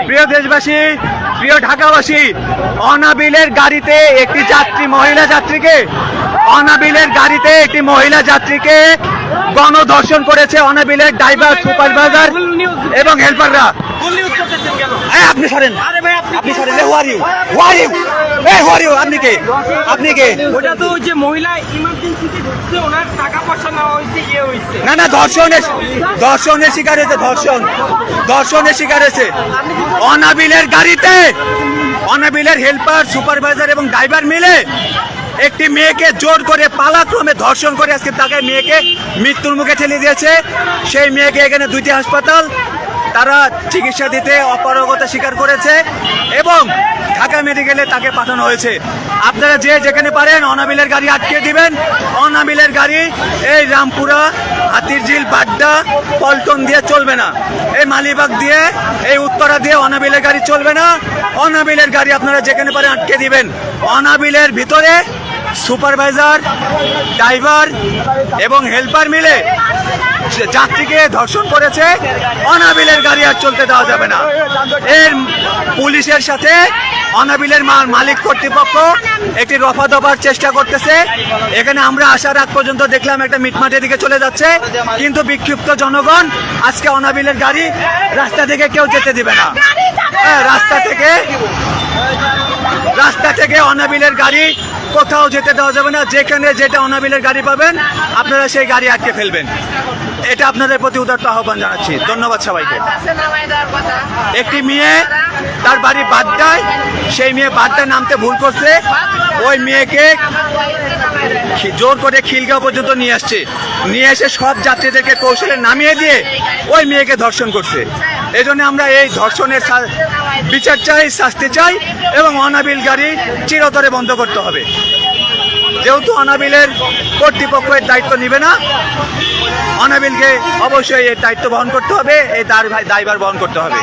প্রিয় দেশবাসী, প্রিয় ঢাকাবাসী, অনাবিলের গাড়িতে একটি মহিলা যাত্রীকে গণধর্ষণ করেছে অনাবিলের ড্রাইভার, সুপারভাইজার এবং হেল্পাররা। আপনি সরেন, আপনি সরেন। আপনি কে? ওটা তো ওই যে মহিলা ইমার্জেন্সিতে ঢুকছে, ওনার টাকা পয়সা নেওয়া হয়েছে, ইয়ে হয়েছে। না, ধর্ষণের শিকার হয়েছে, ধর্ষণের শিকার হয়েছে অনাবিলের গাড়িতে। অনাবিলের হেল্পার, সুপারভাইজার এবং ড্রাইভার মিলে একটি মেয়েকে জোর করে পালাক্রমে ধর্ষণ করে আজকে তাকে মেয়েকে মৃত্যুর মুখে ঠেলে দিয়েছে। সেই মেয়েকে এখানে দুইটি হাসপাতাল তারা চিকিৎসা দিতে অপারগতা স্বীকার করেছে এবং ঢাকা মেডিকেলে তাকে পাঠানো হয়েছে। আপনারা যে যেখানে পারেন অনাবিলের গাড়ি আটকে দিবেন। অনাবিলের গাড়ি এই রামপুরা, হাতিরঝিল, বাড্ডা, পল্টন দিয়ে চলবে না। এই মালিবাগ দিয়ে, এই উত্তরা দিয়ে অনাবিলের গাড়ি চলবে না। অনাবিলের গাড়ি আপনারা যেখানে পারেন আটকে দিবেন। অনাবিলের ভিতরে সুপারভাইজার, ড্রাইভার এবং হেল্পার মিলে যাত্রীকে ধর্ষণ করেছে। অনাবিলের গাড়ি আর চলতে দেওয়া যাবে না। এর পুলিশের সাথে অনাবিলের মালিক কর্তৃপক্ষ একটি রফা দফার চেষ্টা করতেছে। এখানে আমরা আসার আগ পর্যন্ত দেখলাম একটা মিটমাটের দিকে চলে যাচ্ছে, কিন্তু বিক্ষিপ্ত জনগণ আজকে অনাবিলের গাড়ি রাস্তা থেকে কেউ যেতে দিবে না। রাস্তা থেকে অনাবিলের গাড়ি কোথাও যেতে দেওয়া যাবে না। যেখানে যেটা অনাবিলের গাড়ি পাবেন আপনারা সেই গাড়ি আটকে ফেলবেন। এটা আপনাদের প্রতি উদারত আহ্বান জানাচ্ছি। ধন্যবাদ সবাইকে। একটি মেয়ে, তার বাড়ি বাড্ডায়, সেই মেয়ে বাড্ডায় নামতে ভুল করছে। ওই মেয়েকে জোর করে খিলগাঁও পর্যন্ত নিয়ে এসে সব যাত্রীদেরকে কৌশলে নামিয়ে দিয়ে ওই মেয়েকে ধর্ষণ করছে। এই জন্য আমরা এই ধর্ষণের বিচার চাই, শাস্তি চাই এবং অনাবিল গাড়ি চিরতরে বন্ধ করতে হবে। যেহেতু অনাবিলের কর্তৃপক্ষ এর দায়িত্ব নিবে না, অনাবিলকে অবশ্যই এর দায়িত্ব বহন করতে হবে, এই দায়ভার বহন করতে হবে।